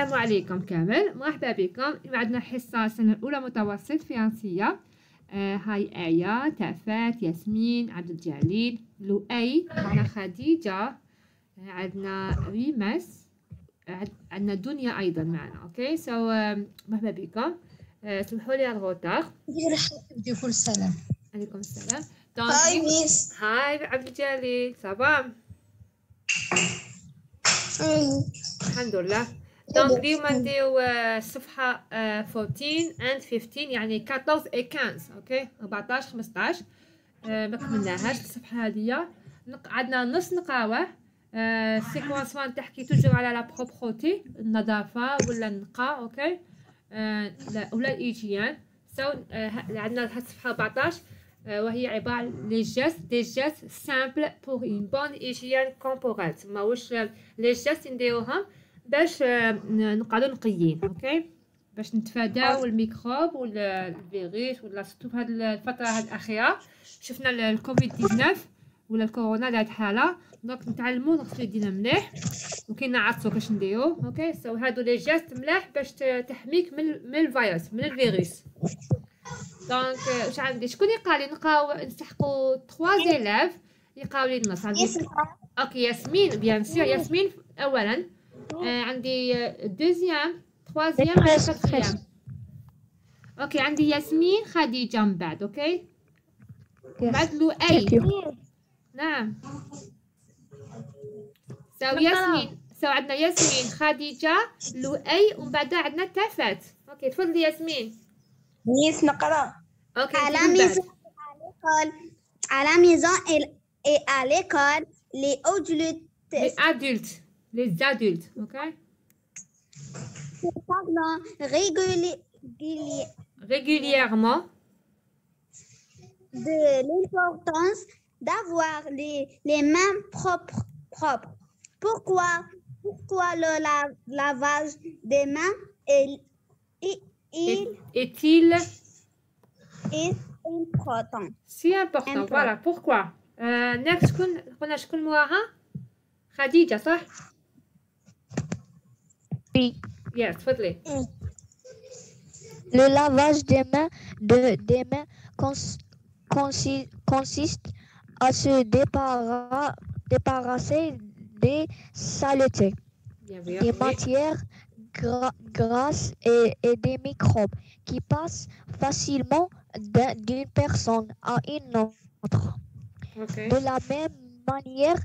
السلام عليكم كامل، مرحبا بكم. عندنا حصة السنة الأولى متوسط فرنسية. هاي آية، تافات، ياسمين، عبد الجليل، لؤي، عندنا خديجة، عندنا ريمس، عندنا دنيا أيضا معنا. أوكي مرحبا بكم. سمحوا لي على الغوتار. يقول السلام. عليكم السلام. هاي ميس. هاي عبد الجليل، صباح. الحمد لله. دونك اليوم نديرو الصفحة 14 and 15، يعني 14 و 15. اوكي 14 15 ما كملناهاش الصفحة هادية. عندنا نص نقاوة. سيكونس 1 تحكي توجور على لا بروبروتي، النظافة ولا النقاء. اوكي ولا الايجيان. عندنا هاد الصفحة 14 وهي عبارة عن لي جيست دي جيست سامبل بور اون بون ايجيان كومبورال. ماهوش لي جيست نديروهم باش نقعدو نقيين. اوكي باش نتفاداو الميكروب ولا الفيروس ولا سورتو في هاد الفترة هاد الأخيرة شفنا الكوفيد 19 ولا الكورونا لهاد الحالة. دونك نتعلمو نغسلو يدينا مليح وكي نعرفو كاش نديرو. اوكي هادو لي جيست ملاح باش تحميك من الفيروس من الفيروس. دونك واش عندي؟ شكون يقرا لي؟ نسحقو 3 زيلاف يقراو لي النص. عندي اوكي ياسمين بيان سور. ياسمين اولا. عندي دوزيام troisième et quatrième. اوكي عندي ياسمين خديجة من بعد. اوكي بعد لؤي. نعم ياسمين. عندنا ياسمين خديجة لؤي ومن بعد عندنا تافات. اوكي تفضلي ياسمين. ميس نقرا. اوكي à la maison et à l'école les adultes. اوكي parlons régulièrement de l'importance d'avoir les mains propres. Pourquoi le lavage des mains est-il important? Si important. Voilà pourquoi. next قلنا شكون موراها؟ خديجة صح؟ Oui. Yes, تفضلي. Le lavage des mains consiste à se débarrasser des saletés, des matières grasses et des microbes qui passent facilement d'une personne à une autre. Okay. De la même manière,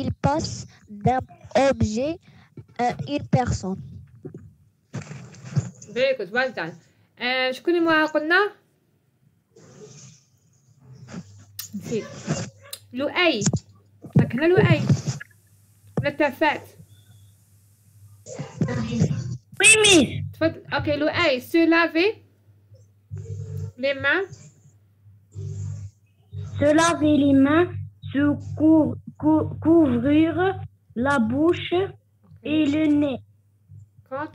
il passe d'un objet à une personne. Very good, well done. شكون اللي موراها قلنا؟ نسيت. لؤي. ماكنا لؤي. ولا تافات؟ Oui ميس. تفضل. اوكي لؤي. se laver les mains. Se laver les mains, se couvrir la bouche et le nez. Quand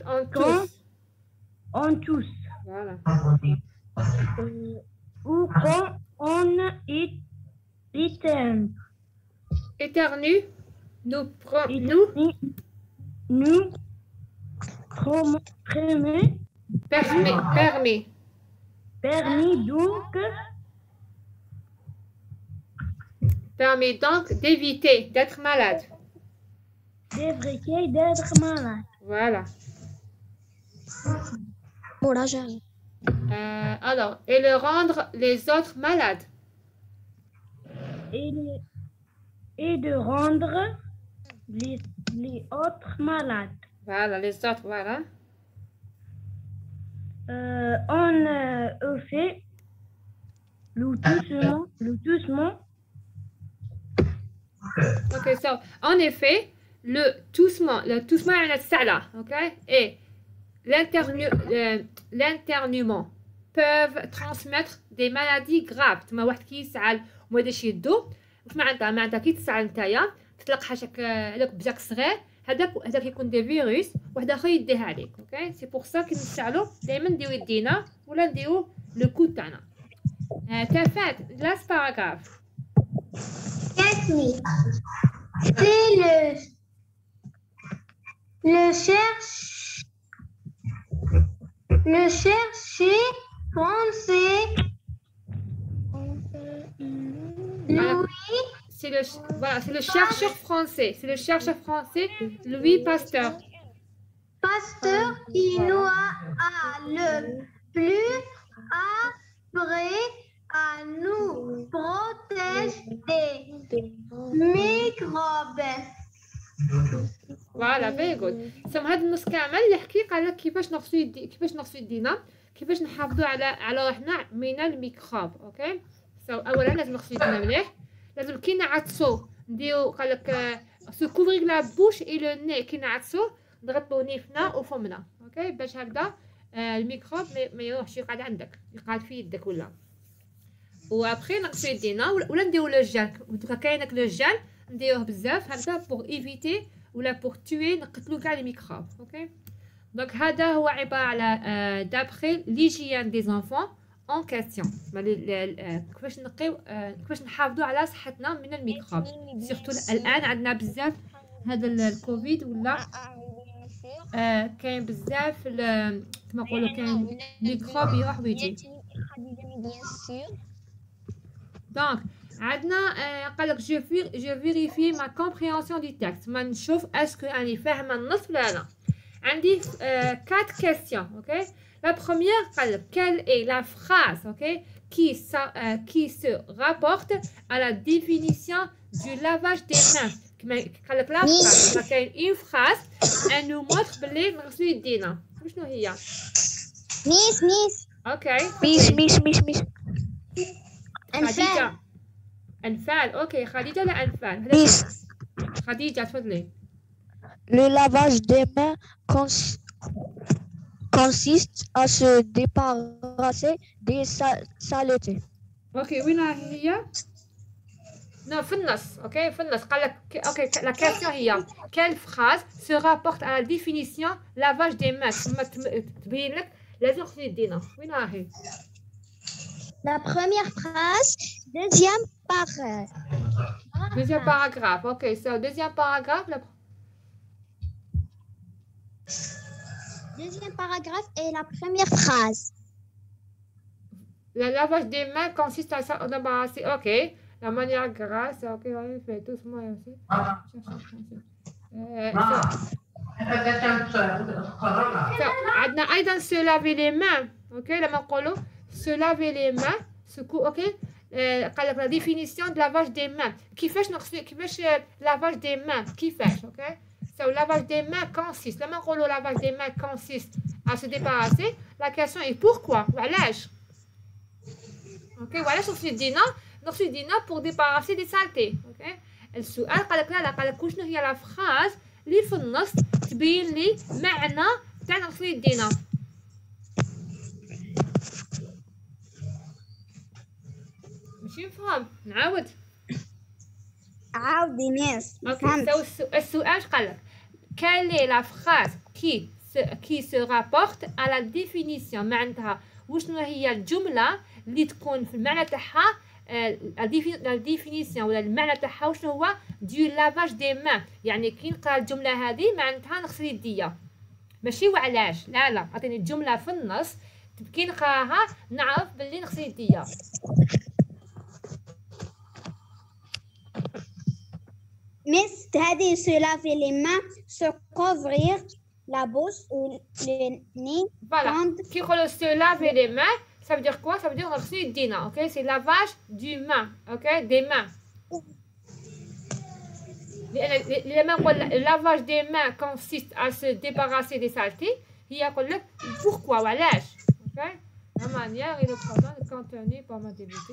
on tousse. Voilà. Ou quand on éternue. Nous permet donc d'éviter d'être malade. D'éviter d'être malade. Voilà. Alors, et le rendre les autres malades. Et de rendre les autres malades. Voilà, les autres, voilà. On fait le toussement. Ok, en effet, le toussement est la sala, ok? Et l'internement peuvent transmettre des maladies graves. تما واحد كيسعل وما يديرش يدو. واش معناتها كي تسعل نتايا تطلق حاجك هذاك بجاك صغير هذاك يكون دي فيروس واحد اخر يديها عليك. اوكي سي بور سا كي نسعلو دائما نديرو يدينا ولا نديرو لو كود تاعنا. تافات لاست باراغراف. C'est le faire Le chercher français. C'est le, voilà, c'est le chercheur français. C'est le chercheur français Louis Pasteur. Pasteur qui nous a le plus appris à nous protéger des microbes. فوالا فيري جود. سما هذا النص كامل يحكي قال لك كيفاش نغسلوا يدينا كيفاش نحافظوا على روحنا من الميكروب. اوكي اولا لازم نغسلوا يدينا مليح، لازم كي نعطسوا نديرو قال لك سو كوفريغ لا بوش اي لو ني، كي نعطسوا نغطوا نيفنا وفمنا. اوكي باش هكذا الميكروب ما يروحش يقعد عندك، يقعد في يدك ولا. وابخي نغسلوا يدينا ولا نديرو لو جال. دوكا كاينك لو جال نديروه بزاف هكذا بوغ ايفيتي ولا بوغ توي نقتلو كاع لي ميكروب. اوكي دونك هذا هو عباره على دابخي ليجيان دي زانفون اون كاستيون، كيفاش نقيو كيفاش نحافظوا على صحتنا من الميكروب. سورتو الان عندنا بزاف هذا الكوفيد ولا كاين بزاف كما نقولوا كاين ميكروب يروح ويجي. دونك عندنا قال لك جو فيريفي ما كومبريهنسيون دي تكست، ما نشوف اسكو راني فاهمه النص ولا لا. عندي 4 كيستيون. اوكي لا بروميير قال لك quelle est la phrase اوكي qui se rapporte à la définition du lavage des mains. قال لك لا phrase كاين اون phrase ان نو موتر بلي نغسلو يدينا. شنو هي؟ ميس اوكي ميس خديجه انفال. اوكي خديجه لا انفال. ميس. خديجه تفضلي. Le lavage des mains consiste à se débarrasser des saletés. اوكي وين هي؟ نو في النص. اوكي في النص قال لك اوكي لا كيسيون هي quelle phrase se rapporte à la définition lavage des mains. تبين لك لازم نغسلوا يدينا. وين هي؟ La première phrase, deuxième paragraphe. Deuxième paragraphe. Ok, so deuxième paragraphe. Deuxième paragraphe et la première phrase. Le lavage des mains consiste à se débarrasser. Ok, la manière grasse. Ok, on fait doucement aussi. عندنا أيضا se laver les mains. Ok, لما نقولوا se laver les mains. Ok. قال لك la définition de lavage des mains. كيفاش نغسل كيفاش lavage des mains كيفاش. اوكي so lavage des mains consiste لما نقولوا lavage des mains consiste à se débarrasser. la question est pourquoi وعلاش. اوكي وعلاش نغسل يدينا؟ نغسل يدينا pour débarrasser des saletés. اوكي السؤال قال لك لا قال لك شنو هي لا phrase اللي في النص تبين لي معنى تاع نغسل يدينا. ماشي نفهم نعاود. عاودي ميس. اوكي السؤال قال لك quelle est la phrase qui se rapporte à la définition. معناتها وشنو هي الجمله اللي تكون في المعنى تاعها la définition ولا المعنى تاعها وشنو هو du lavage des mains. يعني كي نقرا الجمله هذه معناتها نغسل يديا ماشي وعلاش. لا عطيني الجمله في النص كي نقراها نعرف باللي نغسل يديا. Mais c'est-à-dire se laver les mains, se couvrir la bouche ou le nez. Voilà. Qui dit se laver les mains, ça veut dire quoi? Ça veut dire نغسل يدينا. Ok, c'est lavage du main. Ok, des mains. لما نقول lavage des mains consiste à se débarrasser des saletés, هي يقول لك pourquoi وعلاش. Ok, la manière et le programme contenu par ma débuté.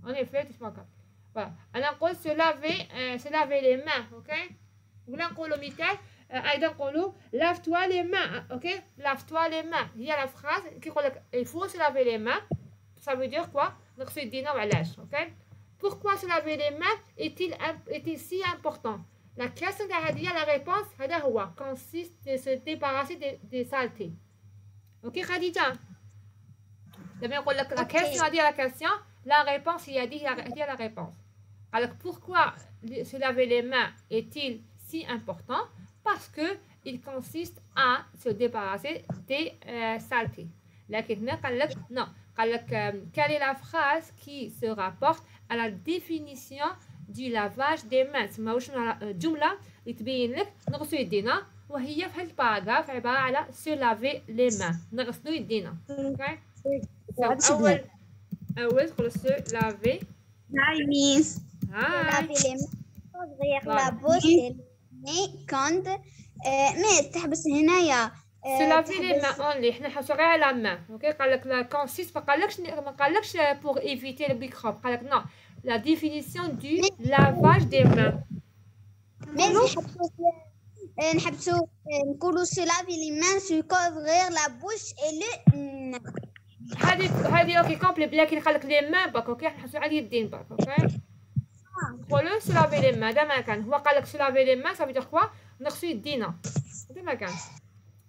En effet, c'est pas grave. Voilà. أنا نقول se laver les mains. Ok, ولا نقولوا مثال أيضا نقولوا lave-toi les mains. Ok, lave-toi les mains. هي la phrase qui يقول لك il faut se laver les mains. Ça veut dire quoi? نغسل يدينا وعلاش. Ok, pourquoi se laver les mains est-il si important? La question هذه la réponse هذا هو consiste de se débarrasser des saletés. Ok خديجة؟ لما يقول لك la question هذه la question, la réponse هي la réponse. Alors pourquoi se laver les mains est-il si important? Parce que il consiste à se débarrasser des saletés. لكن هنا قال لك non قال لك quelle est la phrase qui se rapporte à la définition du lavage des mains. تسمى واش الجملة اللي تبين لك نغسلوا يدينا وهي في هذا الباراغراف عبارة على se laver les mains. نغسلوا يدينا. اوكي أول تقول se laver. هاي ميس. laver les mains, couvrir la bouche et le nez quand mais تحبس هنايا se laver les mains only. حنا نحسوا غير على main. اوكي قال لك لا consiste ما قالكش pour éviter le microbe. قال لك non la définition du lavage des mains. mais نحبسوا نقولوا se laver les mains, se couvrir la bouche et le nez. هذه اوكي كومبلي لكن قال لك لي مان باك. اوكي نحسوا على اليدين باك. اوكي نقولوا se laver les mains. هذا ما كان هو قال لك se laver les mains ça veut dire quoi نغسلوا يدينا. هذا ما كان.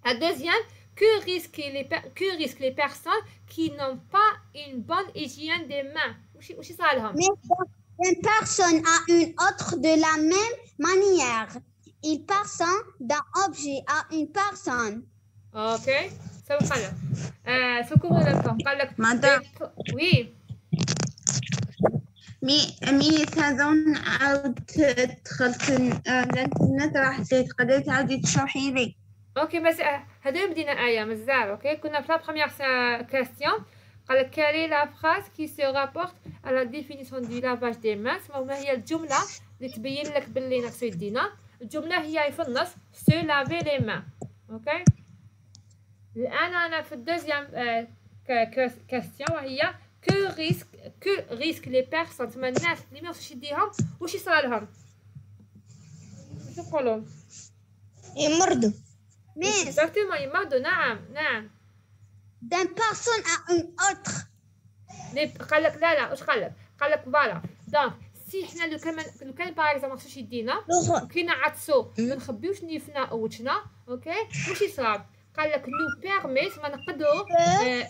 La deuxième, que risquent les personnes qui n'ont pas une bonne hygiène des mains? وش صار لهم؟ Une personne à une autre de la même manière. Il passe d'un objet à une personne. اوكي سو قال لك سكون لكم قال لك مدام. وي ميس هذون عاود دخلت الانترنت راح تقدري تعاودي تشرحي لي. اوكي بس هذول بدينا آية مازال. اوكي كنا في لا بروميير كاستيون قال لك quelle est la phrase qui se rapporte à la définition du lavage des mains. ما هي الجملة اللي تبين لك باللي نغسلوا يدينا. الجملة هي في النص se laver les mains. اوكي الآن أنا في الدوزيام كاستيون وهي que risquent les personnes. تسمى الناس اللي ما يغسلوش يديهم واش يصرى لهم؟ واش نقولوا؟ يمرضوا. Mais exactement يمرضوا. نعم d'une personne à une autre. قال لك لا واش قال لك فوالا دونك سي حنا لو كان باغ اكزومبل ما غسلوش يدينا وكينا عطسو ما نخبيوش نيفنا او وجهنا. اوكي واش يصرى؟ قال لك nous permet ما نقدروا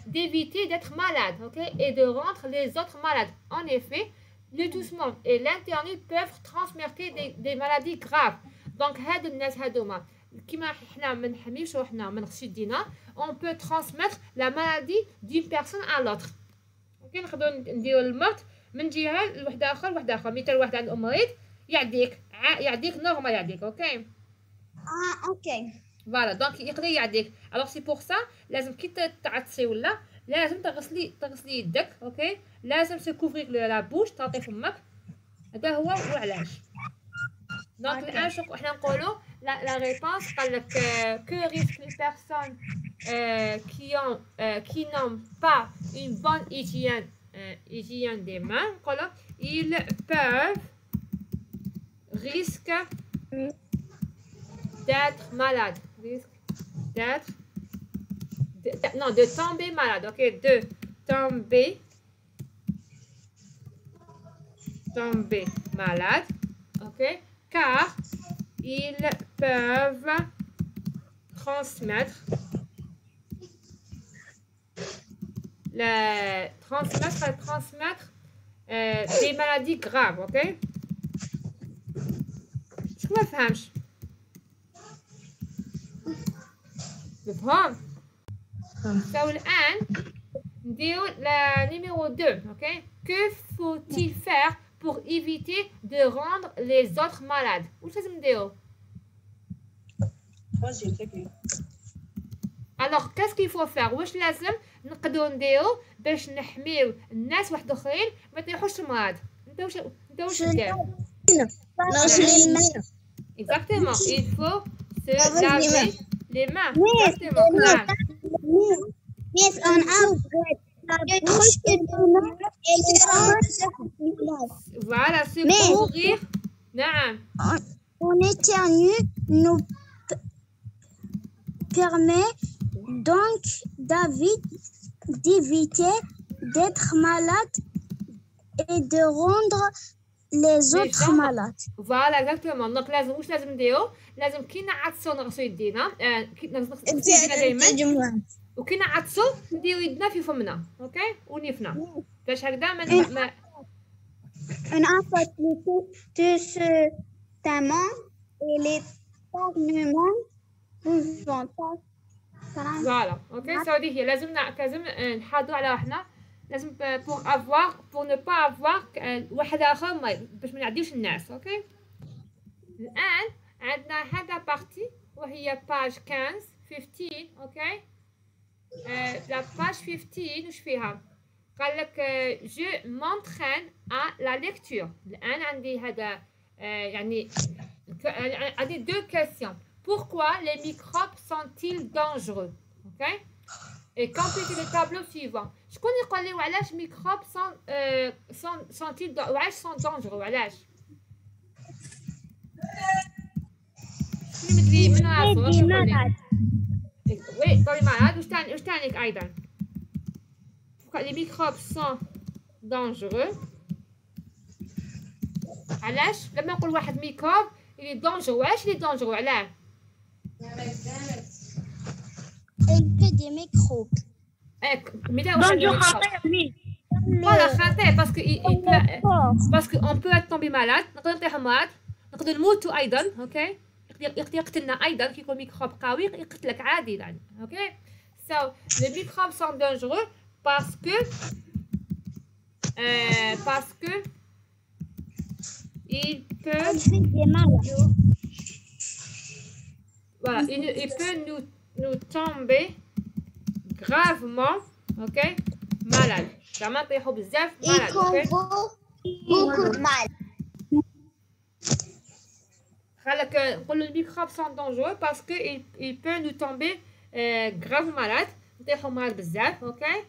d'éviter d'être malade. اوكي et de rendre les autres malades. En effet le doucement et l'internute peuvent transmettre des maladies graves. donc هادو الناس هادوما كيما حنا ما نحميوش روحنا ما نغسلش يدينا on peut transmettre la maladie d'une personne à l'autre. اوكي نقدروا نديروا المرض من جهه لواحد اخر. مثال واحد عنده مريض يعديك نورمال يعديك. اوكي اوكي فوالا دونك يقدر يعديك. الوغ سي بور سا لازم كي تعطسي ولا لازم تغسلي يدك. اوكي لازم سو كوفريك لا بوش تعطي فمك. هذا هو العلاج. دونك الان شوف حنا نقولوا لا ريبونس قال لك que risquent les personnes qui n'ont pas une bonne hygiène des mains. نقولوا ils peuvent risquent d'être malades. De tomber malade. Ok, de tomber malade. Ok, car ils peuvent transmettre des maladies graves. Ok, شو ما فهمش. مفهوم؟ سو الآن نديرو la numéro 2. ok que faut-il faire pour éviter de rendre les autres malades. واش لازم نديرو؟ alors qu'est-ce qu'il faut faire. واش لازم نقدروا نديرو باش نحميو الناس واحد اخرين ما يطيحوش المرض. انت واش دير؟ exactement il faut se laver les mains. exactement. Mais on a le truc voilà se couvrir. نعم on éternue nous permet donc d'éviter d'être malade et de rendre les autres malades. فوالا اكزاكتومون. دونك لازم واش لازم نديرو؟ لازم كي نعطسو نغسلو يدينا. كي نغسلو يدينا دائما وكي نعطسو نديرو يدنا في فمنا. اوكي ونيفنا باش هكذا ما on a fait tout ce temps et l'éternuement فوالا اوكي سو هذه هي لازم نحافظوا على روحنا لازم pour ne pas avoir واحد اخر باش ما نعديوش الناس اوكي الان عندنا هذا بارتي وهي باج 15 اوكي لا باج 15 وش فيها قال لك je m'entraîne à la lecture الان عندي هذا يعني عندي deux questions pourquoi les microbes sont-ils dangereux ok et complétez le tableau suivant شكون يقول لي وعلاش ميكروب sont-ils وعلاش sont dangereux وعلاش شنو مدري منو عارفه وي طبي malade واش تانيك ايضا les microbes sont dangereux علاش لما نقول واحد ميكروب il est dangereux وعلاش il est dangereux علاه Il fait des microbes. dangereux voilà خطير parce que on peut être tombé malade نقدر نطيحو مرض نقدر نموتو ايضا اوكي يقدر يقتلنا ايضا كي يكون ميكروب قوي يقتلك عادي يعني اوكي so les microbes sont dangereux parce que il peut voilà il peut nous tomber gravement ok malade زعما نطيحو بزاف malade ok beaucoup de mal. خلك نقولو الميكروب sont dangereux parce que il peut nous tomber grave malade نطيحو مرض بزاف اوكي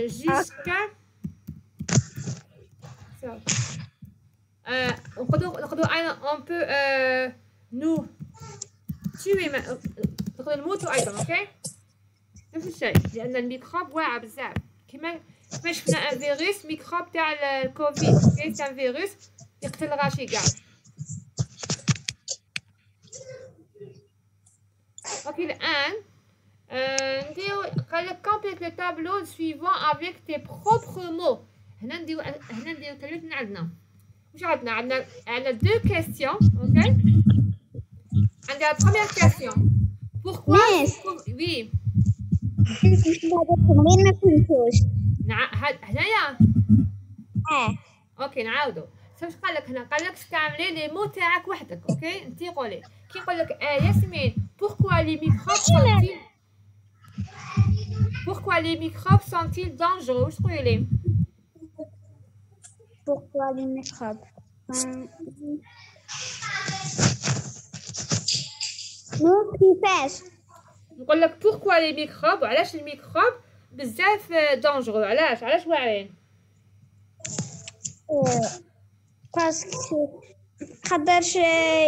jusqu'à نقدروا ايضا on peut nous tuer نقدروا نموتوا ايضا اوكي نفس الشيء لان الميكروب واعر بزاف كما شفنا ان فيروس ميكروب تاع الكوفيد اوكي ان فيروس يقتل غاشي كاع اوكي الان نديرو قال لك complète le tableau suivant avec tes propres mots هنا نديرو كلمات من عندنا واش عندنا deux questions اوكي عندنا la première question pourquoi oui ما فهمتوش. هنايا اوكي نعاودو واش قال لك هنا قال لك استعملي لي مو تاعك وحدك اوكي انت قولي كي يقول لك ياسمين pourquoi les microbes sont-ils dangereux واش تقولي لي Pourquoi les microbes كيفاش نقول لك pourquoi les microbes علاش الميكروب بزاف dangereux علاش واعرين باسكو قدرش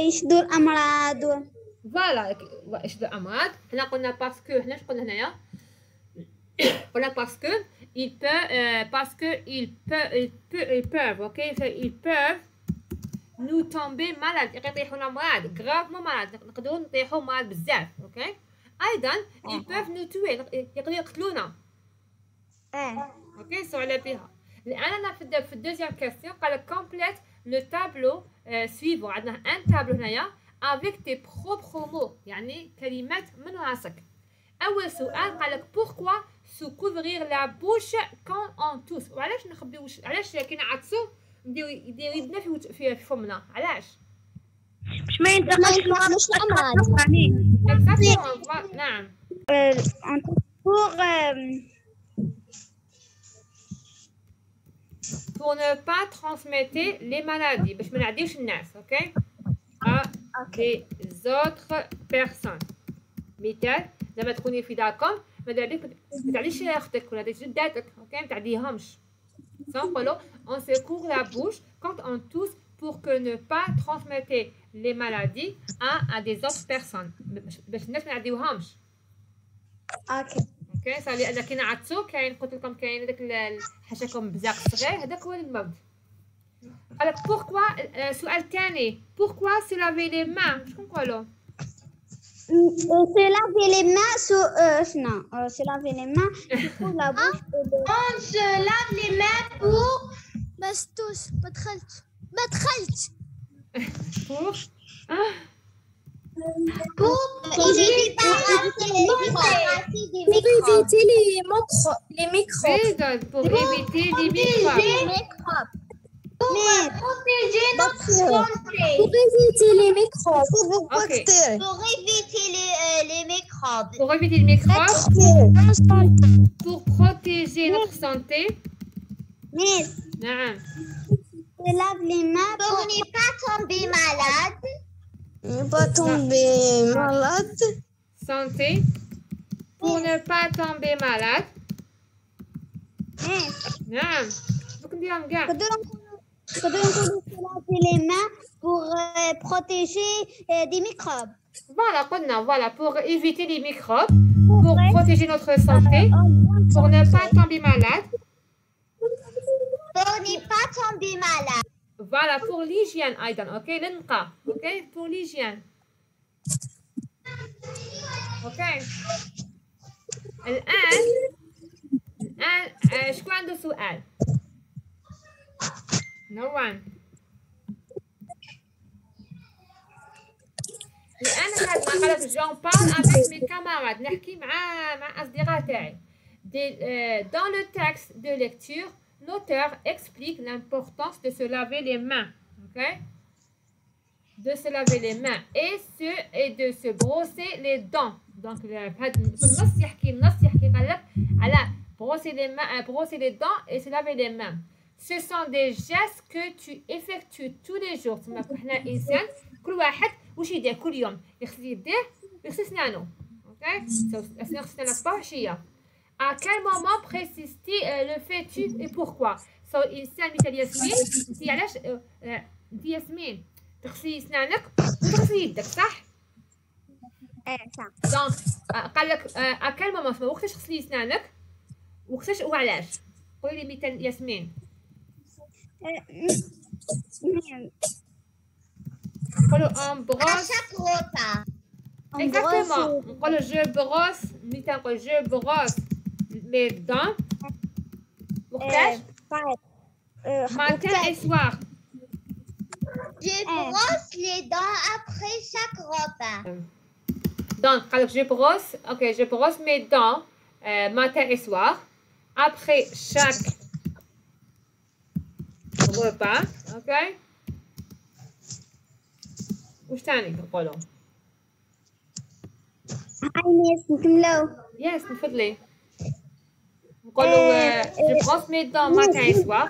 يشدوا الامراض فوالا يشدوا الامراض هنا قلنا باسكو هنا اش قلنا هنايا قلنا باسكو ils peuvent ok ils peuvent nous tomber malade يطيحونا مرض gravement malade نقدروا نطيحوا مرض بزاف اوكي ايضا ils peuvent nous tuer يقدروا يقتلونا اوكي سو على بها الان انا في الدوزيام كاستيون قال complète le tableau suivant عندنا ان تابلو هنايا avec tes propres mots يعني كلمات من راسك اول سؤال قال لك pourquoi se couvrir la bouche quand on tousse وعلاش نخبيو علاش كي نعطسو نديرو يدنا في فمنا علاش باش ما ينتقلش الامراض نعم pour ne pas transmettre les maladies باش ما نعديوش الناس اوكي à des autres personnes مثال لما تكوني في داركم ماذا بك ما تعديش اختك ولا جداتك اوكي ما تعديهمش نقولوا on se couvre la bouche quand on tousse pour que ne pas transmettre les maladies à des autres personnes باش الناس ما يعديوهمش اوكي صار لي انا كي نعطسو كاين قلت لكم كاين هذاك حاشاكم بزاق صغير هذاك هو المرض قال لك pourquoi سؤال الثاني pourquoi se laver les mains شكون نقولوا se laver les mains se laver les mains pour la bouche On se lave les mains pour ما دخلت pour Pour éviter les microbes. Very good. Pour éviter les microbes. protéger notre santé. Pour éviter les microbes. Ok. Pour éviter les microbes. Pour éviter les microbes. Pour protéger notre santé. Miss, نعم. se lave les mains Pour ne pas tomber malade. Ne pas tomber malade. Santé. Pour ne pas tomber malade. نعم. دوك نديرهم كاع. نقدروا نقولوا se laver les mains pour protéger des microbes. Voilà, قلنا voilà pour éviter les microbes, pour protéger notre santé, pour ne pas tomber malade. Pour ne pas tomber malade. Voilà pour l'hygiène أيضا. OK للنقاء. OK pour l'hygiène. OK. الآن شكون عنده سؤال؟ No one. الآن هاد قالت جون بارل افيك مي كاماراد نحكي مع أصدقاء تاعي. Dans le texte de lecture, l'auteur explique l'importance de se laver les mains. OK? De se laver les mains et de se brosser les dents. Donc هاد النص يحكي قال لك على brosser les mains, brosser les dents et se laver les mains. Ce sont des gestes que tu effectues tous les jours. تما حنا إنسان كل واحد واش يدير كل يوم يغسل يديه ويغسل سنانو. اوكي أسنان غسل سنانك صباح وعشية. À quel moment précis-tu le fais-tu et pourquoi؟ إنسان مثل ياسمين انت علاش انت ياسمين تغسلي سنانك وتغسلي يدك صح؟ صح. دونك قال لك à quel moment وقتاش تغسلي سنانك وقتاش وعلاش؟ قولي لي مثال ياسمين. نقولوا on À brosse. chaque repas. Exactement. نقولوا je brosse مثال نقول je brosse mes dents. وقتاش؟ matin et soir. Je brosse les dents après chaque repas. Donc قال لك je brosse OK je brosse mes dents matin et soir après chaque repas. OK وش تاني نقولوا؟ ميس نكملو. يس تفضلي. نقولوا je brosse mes dents matin et soir.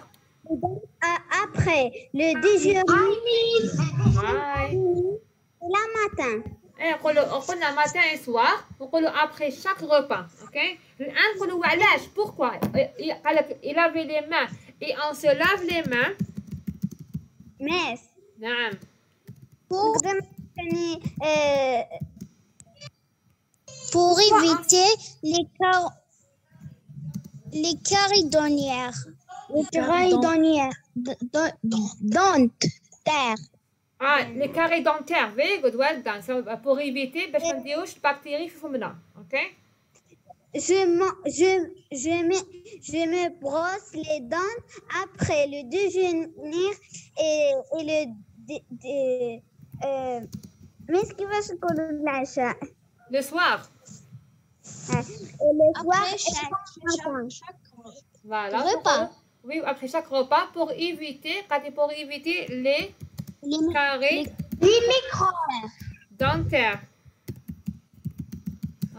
Après le déjeuner هاي. et la matin. قلنا matin et soir نقولوا après chaque repas. OK الآن نقولوا علاش pourquoi قال لك il lave les mains et on se lave les mains. ميس نعم. نقدر يعني pour éviter les caries dentaires. Les caries dentaires. les caries dentaires very good well done. pour éviter باش ما نديروش البكتيري في فمنا. OK Je me brosse les dents après le déjeuner et le mais ce qui va se coller العشاء. le soir. Et le soir chaque Voilà. repas. Oui, après chaque repas pour éviter les caries Les microbes. dentaires.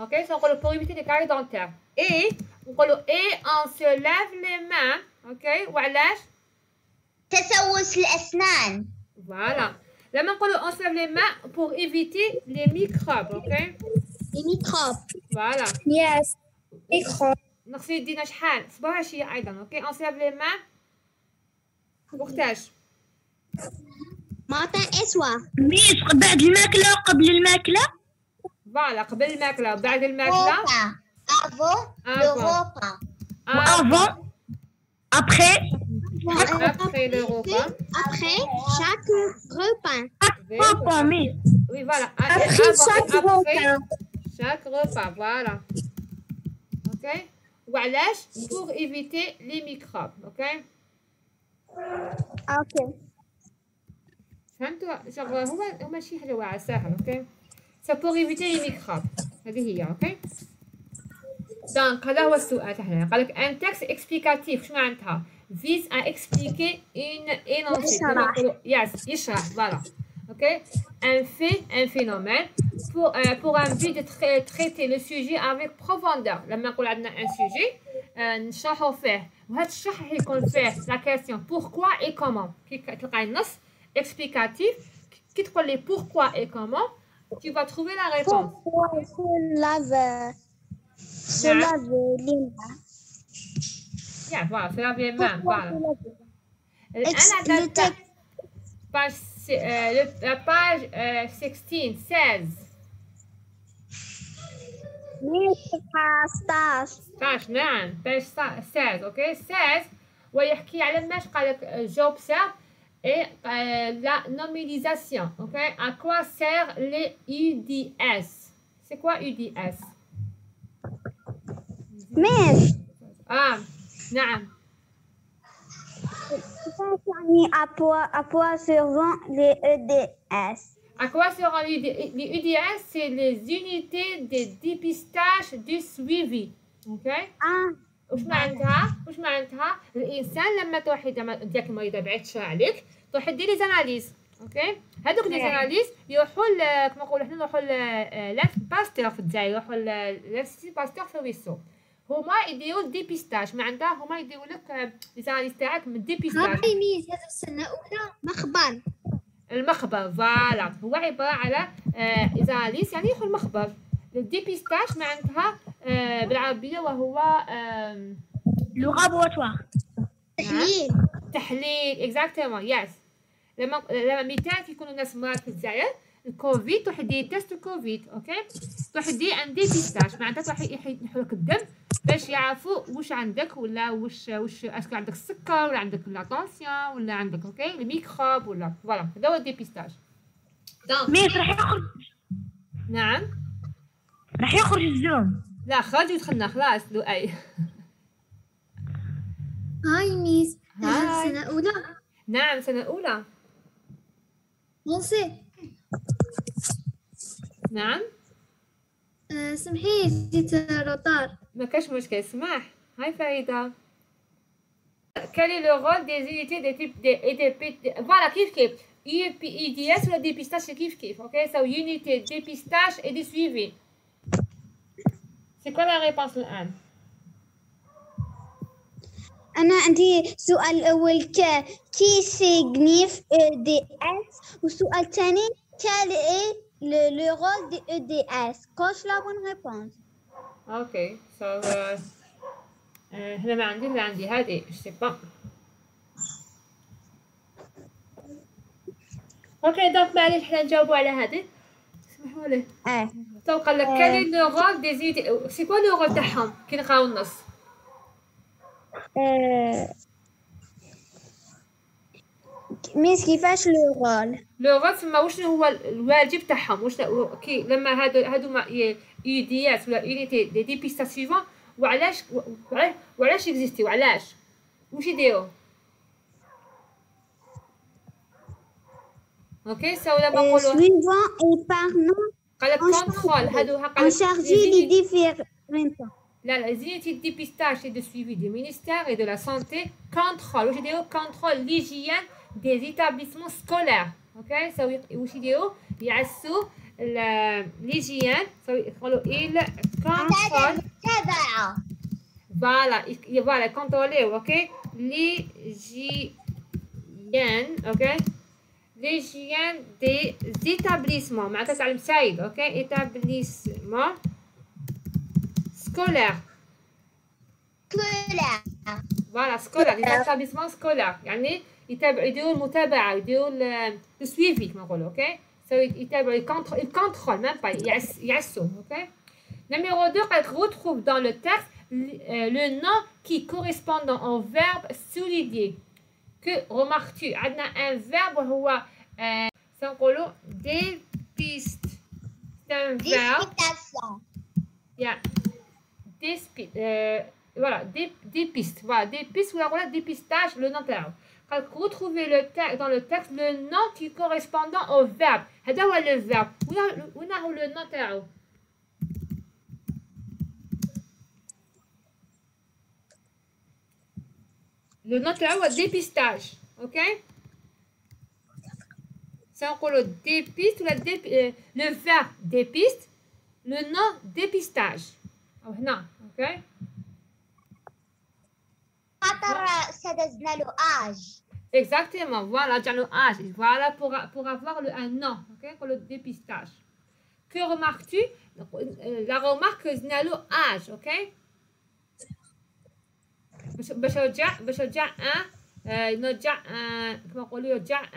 OK so نقولوا pour éviter les caries dentaires. Et on se lave les mains. OK وعلاش؟ تسوس الأسنان. Voilà. لما نقولوا on se lave les mains pour éviter les microbes. OK Les microbes. Voilà. Yes. Microbes. نغسل يدينا شحال صباح وعشية أيضا. OK on se lave les mains وقتاش؟ Matin et soir. ميس بعد الماكلة قبل الماكلة. فوالا قبل الماكلة وبعد الماكلة. Repas. Avant le repas. Avant. Après. Après le repas. Après chaque repas. Repas, Miss. Oui, voilà. Après chaque repas. Chaque repas, voilà. OK وعلاش pour éviter les microbes. OK Ok. فهمتوا؟ هما شي حاجة واعرة ساهل. OK ça pour éviter les microbes. هذه هي اوكي. دونك هذا هو السؤال تاعنا. قال لك ان تكست اكسبليكاتيف شنو معناتها؟ vise à expliquer une énoncé. Yes, يشرح فوالا. Ok, un fait, un phénomène pour un but de traiter le sujet avec profondeur. لما نقول عندنا un sujet نشرحو فيه وهذا الشرح يكون فيه la question pourquoi et comment. كي تلقاي النص explicatif كي تقول لي pourquoi et comment tu vas trouver la réponse. Pourquoi se lave les mains? Yeah, voilà, se lave les mains. Voilà. La page 16, 16. نعم page 16 اوكي 16 ويحكي على ماش قال لك j'observe et la nominalisation. Ok, à quoi sert les UDS? C'est quoi UDS? ماشي نعم. يعني à quoi servent les EDS? À quoi servent les UDS? C'est les unités de dépistage du suivi. Ok. وش معناتها الانسان لما تروحي ديالك المريضه بعيد تشرع عليك تروحي ديري زاناليز. اوكي هذوك لي زاناليز يروحوا كما نقولوا حنا نروحوا لانف باستور في الجزائر يروحوا لانستيتو باستور في ويسو هما يديروا ديبيستاج معناتها هما يديروا لك لي زاناليز تاعك من ديبيستاج. هاي ميز هذا السنه اولى المخبر فوالا هو عباره على زاناليز يعني يدخل المخبر. الديبيستاج معناتها بالعربيه وهو لابوراتوار تحليل اكزاكتومون يس. لما مثال يكونوا الناس مرض في الجزائر الكوفيد تروح دير تيست كوفيد. اوكي تروح دير ان ديبيستاج معناتها تروح يحيوا لك الدم باش يعرفوا واش عندك ولا واش اسكو عندك السكر ولا عندك لا طونسيون ولا عندك اوكي الميكروب ولا فوالا هذا هو الديبيستاج. ميس راح يخرج. نعم راح يخرج الزوم. لا خرج ودخلنا خلاص لؤي. هاي ميس هاي. سنة أولى نعم سنة أولى. مونسي نعم سمحي جيت روطار. ما كاش مشكل اسمح. هاي فريدة. Quel est le rôle des unités de type voilà كيف UDS ولا dépistage كيف ok so unité dépistage et de suivi. C'est quoi la réponse الآن؟ أنا عندي سؤال الأول كي سيغنيف EDS والسؤال الثاني quel est le rôle des EDS. Coche la bonne réponse. Ok so هنا ما عندي اللي عندي هذه je sais pas. اوكي دونك معليش حنا نجاوبوا على هذه اسمحوا لي. تو قال لك quel est le rôle des unités c'est quoi le rôle تاعهم كي نقراو النص. ميس كيفاش لو رول تسمى وشنو هو الواجب تاعهم واش كي لما هادو يو دي اس ولا يونيتي دي ديبيستاج سيفون وعلاش اكزيستي وعلاش واش يديروا. اوكي سو لما نقولوا سويفون اي بارنون قال لك كونترول هادو قال لك شارجي لي ديفيرنت. لا les unités de dépistage et de suivi du ministère et de la santé contrôle واش يديروا contrôle l'hygiène des établissements scolaires. ok so واش يديروا يعسوا l'hygiène so يقولوا il contrôle voilà contrôler ok l'hygiène ok l'hygiène des établissements معناتها تعلم سعيد ok établissement scolaire. Voilà scolaire les établissements scolaires يعني يديروا المتابعة يديروا السويفي كما نقولوا اوكي سو يتابعوا الكونترول ميم با يعسوا اوكي. Numéro 2 قالك retrouve dans le texte le nom qui correspond au verbe souligné. Que remarques-tu عندنا un verbe وهو سنقولوا dépiste. C'est un verbe yeah. Voilà, des pistes. Voilà, des pistes ou la dépistage, le nom تاعو. retrouver dans le texte le nom qui correspondant au verbe. هذا هو le verbe. وين هو le nom تاعو؟ Le nom تاعو هو dépistage. OK؟ سنقولوا dépiste ولا le verbe dépiste, le nom dépistage. أو هنا. OK؟ خاطر سدزنا له اج. Exactement, voilà, déjà le âge. Voilà pour avoir un nom, ok, pour le dépistage. Que remarques-tu? La remarque, c'est le âge, ok?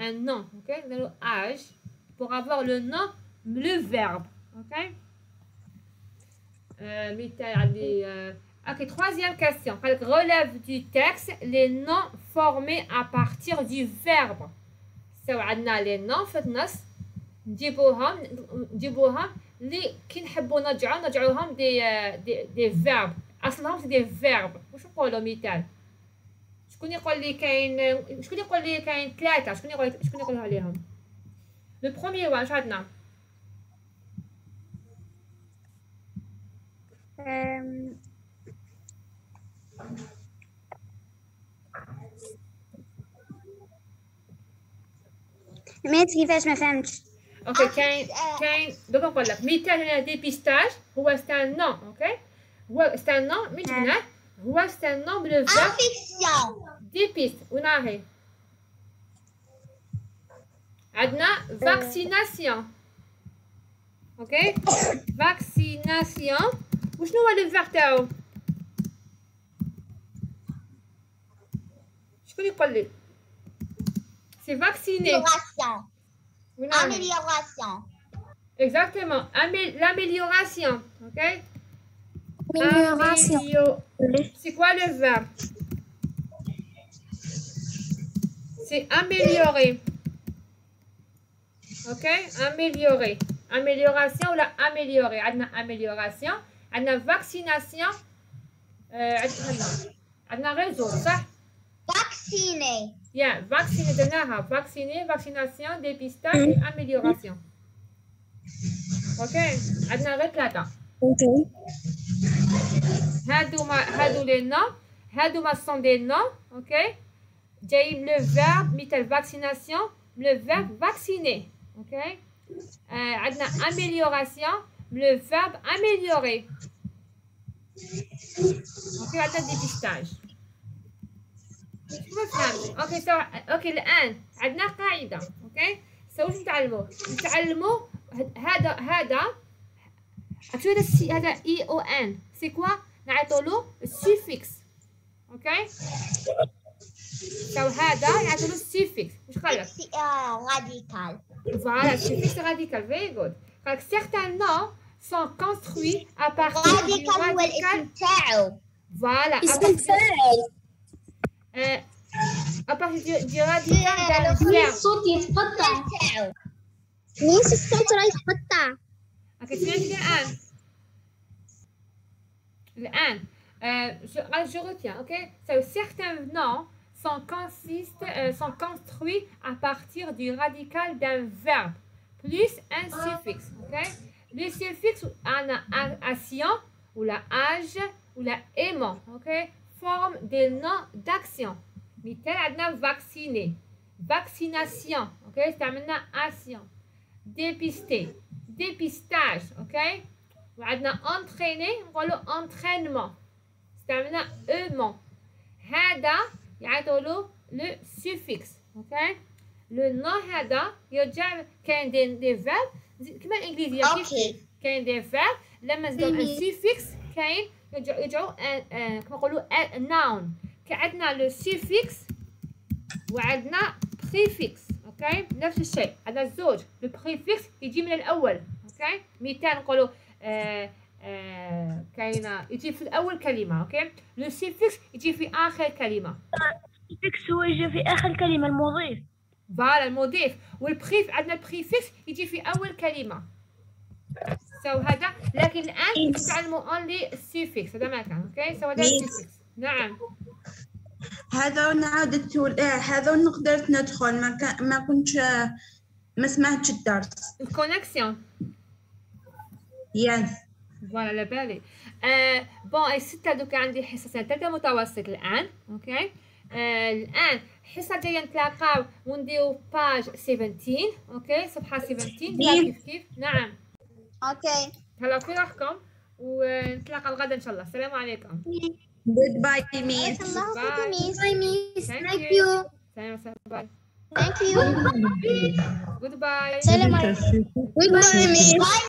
Un nom, ok? Le âge pour avoir le nom, le verbe, ok? Ok, troisième question. Relève du texte les noms formés à partir du verbe. سو عندنا les noms في النص نجيبوهم اللي كي نحبوا نرجعوهم دي فيرب. اصلهم سي دي فيرب. واش نقولوا مثال؟ شكون يقول لي كاين ثلاثه؟ شكون يقولها عليهم؟ لو بروميير واش عندنا؟ سمعت كيفاش ما فهمتش. اوكي كاين دوك نقول لك مثال هنا ديبيستاج هو ستان نون. اوكي هو ستان نون من جبناه هو ستان نون بلو فيرب انفيكسيون ديبيست. وين راهي؟ عندنا فاكسيناسيون. اوكي فاكسيناسيون وشنو هو لو فيرب تاعو؟ شكون يقول لي؟ سي فاكسيني. amélioration. Exactement. L'amélioration. Ok? Amélioration. C'est quoi le verbe? C'est améliorer. Ok? Améliorer. Amélioration ou la améliorer. عندنا amélioration. عندنا vaccination. عندنا réseau صح؟ Vacciner. Yeah, vacciner درناها. Vacciner, vaccination, dépistage et amélioration. Ok? عندنا غير ثلاثة. هادو لي نون. هادو سون دي نون. اوكي؟ جايب لو فيرب مثل vaccination, le verbe vacciner. اوكي؟ عندنا amélioration, le verbe améliorer. اوكي عندنا dépistage. ما فهمت. اوكي الان عندنا قاعده. اوكي واش نتعلموا هذا شو هذا اي او ان سي كوا نعطوا له السيفيكس. اوكي هذا نعطوا له السيفيكس. واش قال لك؟ radical. Voilà, suffix radical. Very good. Donc certains noms sont construits à partir du radical. Voilà. À partir du radical d'un verbe. الصوت يتقطع. ليش الصوت راح يتقطع؟ اوكي سمعتني الآن. Je retiens, ok? Certains noms sont construits à partir du radical d'un verbe plus un suffixe, ok? Le suffixe en action ou la âge ou la aimant, ok? Forme des noms d'action. مثال عندنا vacciner, vaccination, ok? استعملنا action. Dépister, dépistage, ok? وعندنا entraîner نقولوا entraînement. استعملنا aimant. هذا يعطوا له le suffixe. اوكي لو نو هذا يرجع كاين دي فيرب كما الانجليزيه كيف كاين دي فيرب لما نزيدو ان سيفيكس كاين يرجعوا كما نقولوا ناون. عندنا لو سيفيكس وعندنا بريفيكس. اوكي نفس الشيء عندنا الزوج. لو بريفيكس يجي من الاول. اوكي مثال نقولوا كاينه يجي في الاول كلمه. اوكي لو سيفيكس يجي في اخر كلمه. السيفيكس هو يجي في اخر كلمه المضيف. فوالا المضيف. والبريف عندنا البريفيكس يجي في اول كلمه. هذا لكن الان نتعلموا اونلي السيفيكس. هذا ما كان. اوكي هذا السيفيكس. نعم هذا نعاودت هذا قدرت ندخل ما كنتش ما سمعتش الدرس. الكونيكسيون يس فوالا على بالي. بون اي ستة دوكا عندي حصتين ثلاثة متوسط الآن. اوكي الآن الحصة الجاية نتلاقاو ونديرو باج 17. اوكي صفحة 17 كيف كيف. نعم اوكي هلا في روحكم ونتلاقى الغدا ان شاء الله. السلام عليكم. goodbye miss. الله فيك ميس. باي ميس. Thank ثانك you. يو. سلام باي. ثانك يو. جود باي. سلام عليكم. goodbye miss.